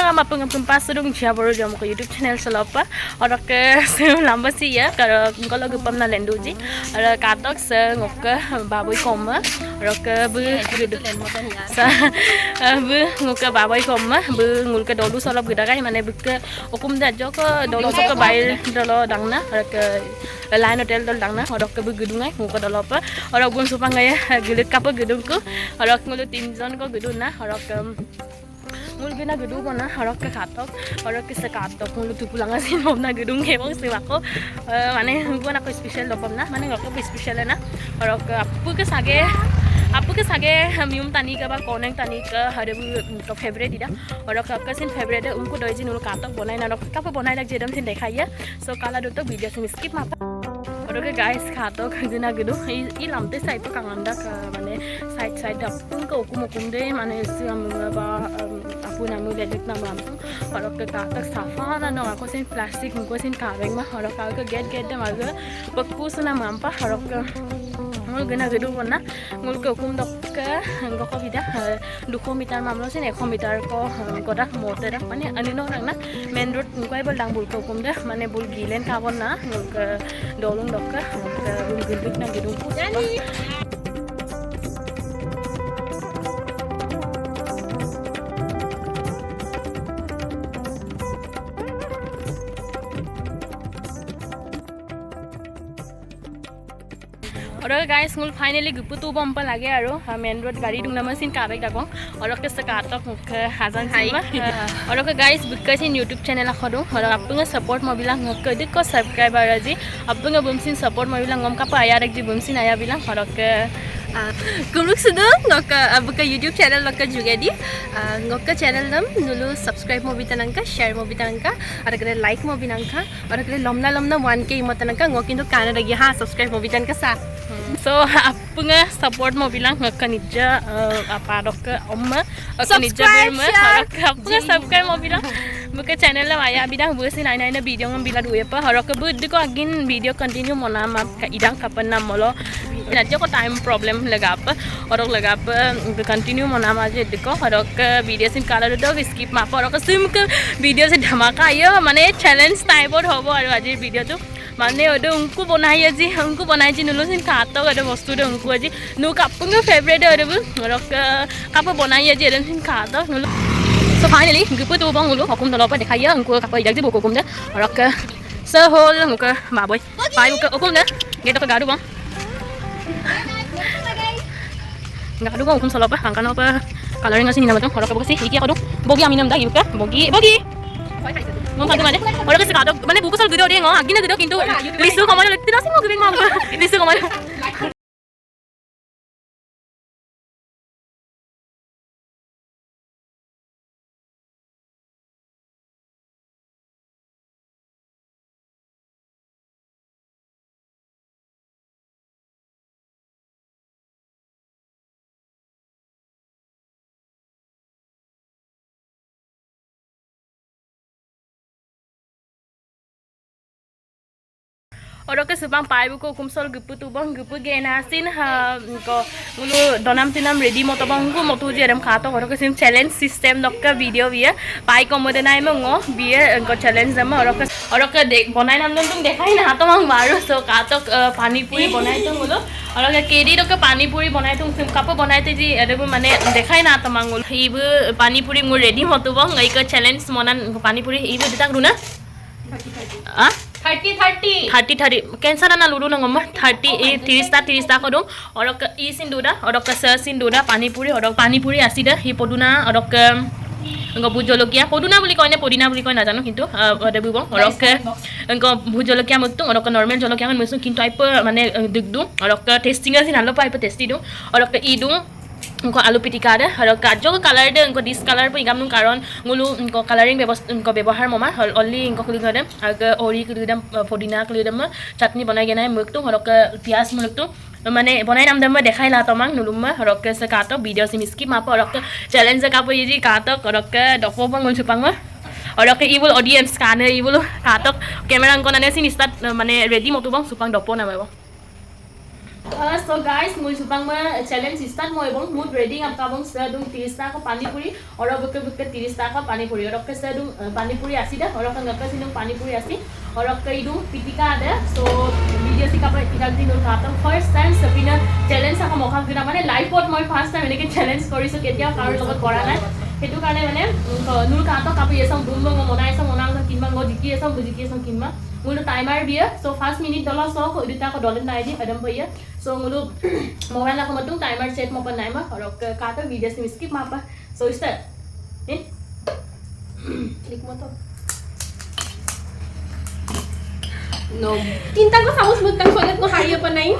am apung pas sedung siapa jam ke YouTube channel selapa orang ke lamba sih ya kalau gupam na lendu ji orang katok se ngoke baboy koma orang ke bu ngoke baboy koma bu ngulke dolu solap geda kai mane buke okum da joko dolu sok bair dolo dangna orang ke lain hotel dol dangna orang ke bu gedungai ngoke dolo apa orang gun supang ya gelut kapa gedungku orang ngulut timjon ko geduna orang ke mul gina gedung mana orang ke katok orang ke sekatok mulu tu pulang asin mau na gedung kebong sih aku mana gua nak spesial lopam na mana nggak ke spesial na orang ke apa ke sage mium tani ke ba koneng tani ke ada ke favorite tidak orang ke sin favorite unku doi jin ulu katok bonai na orang apa bonai lagi jedam sin dekha ya so kala do to video sin skip mapa orang ke guys katok gina gedung i lamte side to kanganda ke mana side apun ke ukum deh mana si ba apun amu lelit na mampu orang ke katak safa na aku sin plastik unku sin kaweng mah orang ke get deh maga bakpus na mampa orang ke ngul gena gedung mana ngul ke hukum dok ke enggak kok tidak 200 meter mamlo sih 100 meter ko godak motor mana ani no orang na main road ngkai bal dang bul ke hukum dah mana bul gilen kawon na ngul ke dolung dok ke bul gendut na gedung ku orang guys ngul finally gupu tu bom pa lage aro main road gari dung nama sin kabek dagong orang ke sekatok ke hazan sima orang ke guys bukka sin YouTube channel akhodo orang apunga support mo bilang ngkedik ko subscriber aji apunga bumsin support mo bilang ngom kapa ayar ek ji bumsin aya bilang orang ke kumluk sudah ngok buka YouTube channel ngok juga di ngok channel nam dulu subscribe mo bitanangka share mo bitanangka ada kena like mo binangka ada kena lomna 1k mo tanangka ngok into kana lagi ha subscribe mo bitanangka sa so apunga support mo bilang ngok nija apa dok omma nija berma apunga subscribe mo bilang buka channel la aya bidang busi nai na video ngam bila duwe pa harok bud ko agin video continue mo na map ka idang kapan na molo najo ko time problem lagap orang lagap continue mo na ma je diko harok video sin kala do skip map harok sim ke video se dhamaka ayo mane challenge type or hobo aru ajir video tu mane odo unku bonai ji nulu sin khato ada bostu de unku aji nu kapunga favorite odo harok kapa bonai aji edan sin khato nulu so finally gupu tu bang ulu hukum dolo pa dekhaya unku kapa ijak ji buku hukum de harok sehol muka baboy pai muka hukum de geto ke garu bang nggak aduh hukum solo apa angkan apa coloring asin nama tuh orang ke sih iki aku dong bogi aminam dah ibu bogi mau kadu mana orang ke sekadok mana buku sal gede dia ngau agina gede kintu lisu kamar tidak sih mau gede mau lisu kamar orang ke sebang pai buku hukum sol gupu tu bang gupu genasin ko mulu donam tinam ready moto bang gu moto je ram khato orang ke sim challenge system dok ka video biya pai ko mode nai mengo biya ko challenge dama orang ke bonai nam tum dekhai na hato mang maru so katok pani puri bonai tum mulu orang ke kedi dok ka pani puri bonai tum sim kapo bonai te ji edebu mane dekhai na tamang mulu ibu pani puri mu ready moto bang ai ka challenge monan pani puri ibu ditak runa 30 cancer ना ludo ना gamma 30 को दूँ और ई सिंदूरा और सिंदूरा पानीपुरी आसीदा ही पदुना और भूत जलकिया पदुना कयने पदिना नाजानो किन्तु देबुब और भूत जलकिया मुक्तु और नर्मेल जलकिया मुसुं किन्तु आइप माने दिग दूँ और टेस्टिंग आसी नालो आइप टेस्टी दूँ और ई दूँ उनको आलू पिटिका दे और काजो कलर दे उनको डिस कलर पर इगाम कारण मुलु उनको कलरिंग व्यवहार ममा ओनली इनको खुली दे आगे ओरी खुली दम पुदीना खुली दम चटनी बनाई गए मुख तो और प्याज मुख तो माने बनाई नाम दम देखाई ला तमांग नुलुम और से काटो वीडियो से मिस्की माप और चैलेंज का पर ये काटो और डफो बंग मुल छुपांग और इबुल ऑडियंस काने इबुल काटो कैमरा अंको नाने सिन स्टार्ट माने रेडी मोटो बंग छुपांग डफो ना So guys, mul supang ma challenge start moi bong mood reading am kabong sa dung 30 ta ko pani puri oro bukke 30 ta ko pani puri oro ke sa dung pani puri asi da oro kan ngaka sinung pani puri asi oro ke dung pitika ada. So video sika pa ital din ka ta first time Sabina challenge sa ko mokha gina mane live pot moi first time eneke challenge koriso ketia kar logot kora nai hetu karone mane nur ka ta kapu esam dumbo monai esam monang kinma ngo diki esam kinma mulu timer biya. So 1 minute dollar so ko idita ko dollar nai di adam bhaiya. So mulu mobile na ko matung timer set mo pa nai ma oro ka ta video sim skip ma pa. So start klik mo to no tintang ko saus butang sulit mo hariya pa nai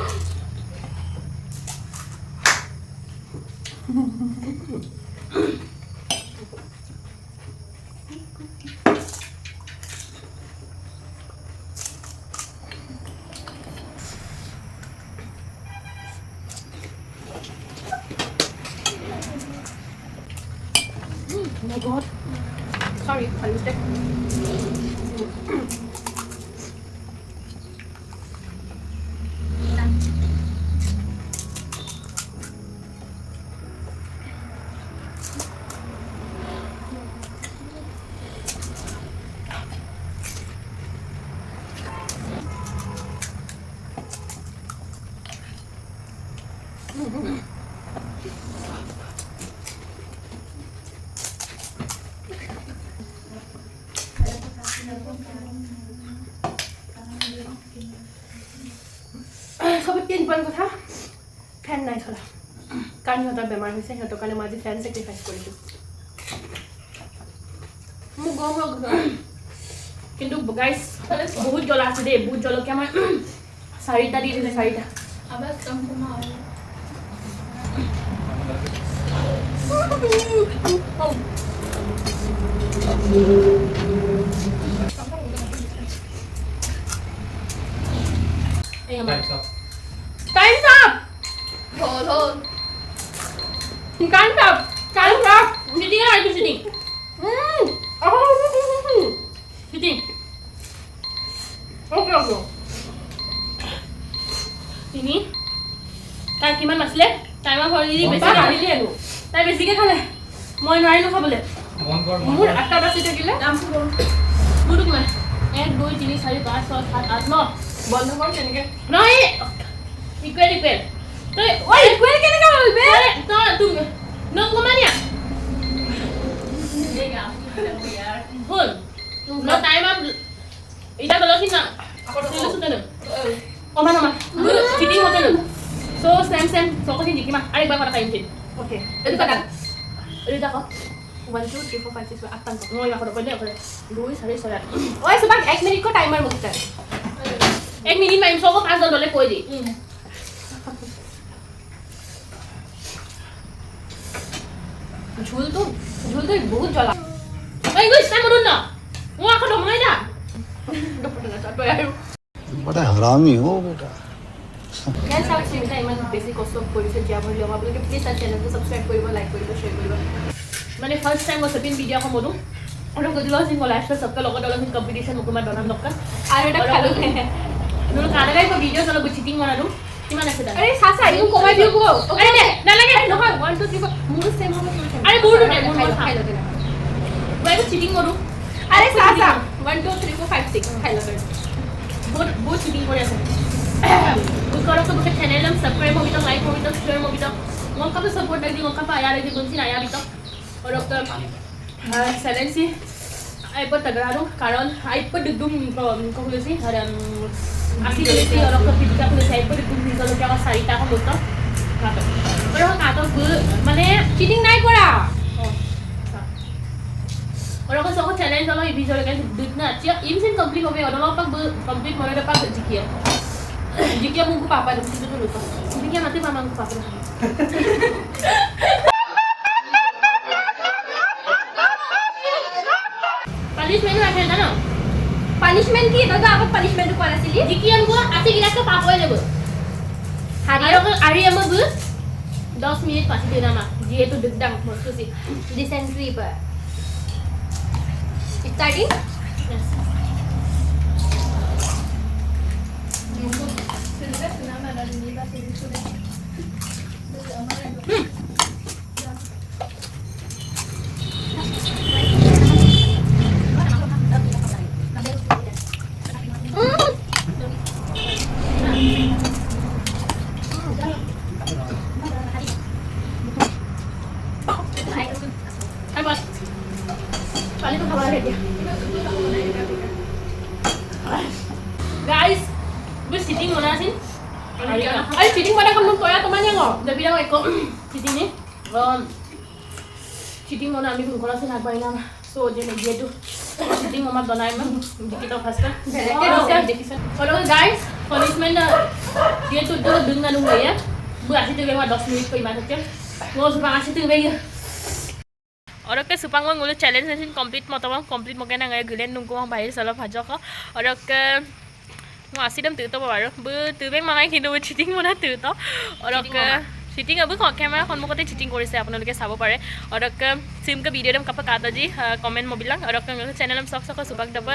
oh my god, sorry, I mistake. সবে 3 point কথা fan নাই চলা কারণ সিহঁতৰ বেমাৰ হৈছে সিহঁতৰ কাৰণে মই আজি ফ্যান স্যাক্ৰিফাইস কৰিছো মোক গম কিন্তু গাইস বহুত জ্বলা আছে দেই বহুত জলকীয়া মই 4টা দি দিছে 4টা আবার কম কমাও Time's up! hold Time's up! Time's up! Sitting or are you sitting? Sitting. Okay, okay. Ini তাই কিমান মাছলে টাইমাৰ হলিদি বেছি খালি আনো তাই বেছিকে খালে মই নোৱাৰিলো খাবলে মোৰ 8টা বাজি থাকিলে নামটো কৰো মোৰটো কিমান 1 2 3 4 5 6 7 8 9 বন্ধ কৰ কেনেকে নহয় ইকুৱেল তই ওই ইকুৱেল কেনেকে হ'ল বে তই তুমি নং কমানিয়া হল ন টাইম আপ এটা বলছি না সিলো সুতনো কমান কমান চিটিং হতে না সো সেম সো কত জিকিমা আরেকবার কথা কাইম ঠিক ওকে এইটো কাটা এইটো দেখো 1 2 3 4 5 6 7 8 মই এখন কইলে করে 2 4 6 ওই সুবাক 1 মিনিট কো টাইমার মুকতা 1 মিনিট মাইম সব 5 জন দলে কই দি ঝুল তো বহুত জ্বলা এই গুইস টাইম মরুন না ও এখন ধমাই না बड़ा हरामी हो बेटा গাইস আপ সিমিটা ইমান বেছি কষ্ট কৰিছে জিয়া ভলি আমাৰ বলকে প্লিজ আ চ্যানেলটো সাবস্ক্ৰাইব কৰিব লাইক কৰিব শেয়াৰ কৰিব মানে ফাৰ্স্ট টাইম মই সেপিন ভিডিও কো মৰু আৰু গদিলো সিং লাইফৰ সবকে লগত অলপ কম্পিটিশন মুকুমা দনাম নক্কা আৰু এটা খালো নুন কানাগাই কো ভিডিও চলো চিটিং বনালো কিমান আছে দাদা আরে সাসা ইউ কমাই দিও গো আরে দে নালাগে নহয় 1 2 3 4 মুৰু সেম হ'ব আৰে মুৰু দে মুৰু খাই লতে মই চিটিং কৰো আরে সাসা 1 2 3 4 5 6 খাই লতে বহুত চিটিং কৰি আছে Kalau ke bukan channel yang subscribe mo bitong like mo bitong share mo bitong mo ka support lagi mo ka pa ayar lagi bunsin ayar bitong or of the salensi ay pa tagrado karon ay pa dugdung ko kulisi haran asi kulisi or of the pidika kulisi ay pa dugdung din kalau kaya sarita ko buto kato pero kato mane cheating নাই কৰা or ako sa ko challengealo i-video lagi dud na chia imsin complete hobe or pag complete mo na pag jikia jikia mungku papa dum situ dulu to jikia mati mamangku papa punishment আছে জানো punishment কি দাদা আগত punishment কৰা আছিল jikian gua ati gilak ke papoy lebo hari ama bu 10 minit pasti dia nama dia itu dedang maksud sih dysentery pa starting yes Guys, gue sitting mana sih? Ay, cheating pada kamu toya temannya nggak? Udah bilang Eko, sitting nih. Sitting mana ambil kalau sih nak nama. So jadi dia tuh sitting mama donai mah dikit tau pasta. Kalau guys, punishment dia tuh dengan nunggu ya. Buat situ lewat 10 minit kau iman saja. Nggak usah ngasih tuh lagi. Orang ke supang mang ngulu challenge session complete mau tawang complete mau kena nggak gulen nunggu mang bahaya salah pajak kok. Orang ke ngasih dem tuh tau baru. Tuh beng mangai kita buat cheating mana tuh tau. Orang ke cheating अब camera सन्मुखते cheating কৰিছে আপোনালোকে চাব পাৰে আৰু সিম কা video দম কাপা কাটা G comment মবিলাং আৰু চেনেল ম সক সক সুবাক দব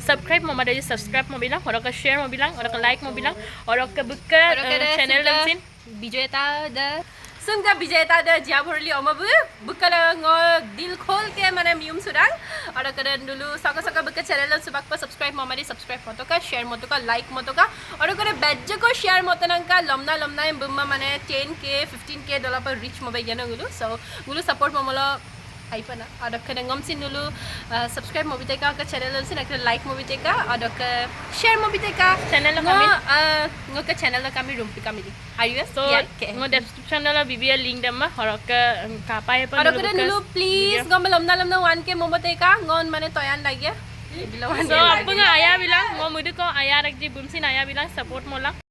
সাবস্ক্ৰাইব মমা দে সাবস্ক্ৰাইব মবিলাং আৰু শেয়াৰ মবিলাং আৰু লাইক মবিলাং আৰু বুক চেনেল দম সিন विजेता द सुनका विजेता द जियाभरली अमबु बुकला ng दिल खोल के माने म्यूम सुरांग और कदन दुलु सका सका बुक चैनल सुबाक पर सब्सक्राइब ममारी सब्सक्राइब मतो का शेयर मतो का लाइक मतो का और करे बैज को शेयर मतनंग का लमना लमना बुम्मा माने 10k 15k डॉलर पर रिच मोबाइल गनो गुलु सो गुलु सपोर्ट ममला आई पना और कदन ngom sin dulu subscribe mobite ka channel sin ak like mobite ka और share mobite ka channel kami ngo ka channel kami rumpi kami di ayus so ngo description la bibia link dem ma और kapai pa और कदन dulu please ngom लमना लमना 1k mobite ka ngon mane toyan lagi so apa nga aya bilang ngo mudu ko aya rakji bumsin aya bilang support mo lang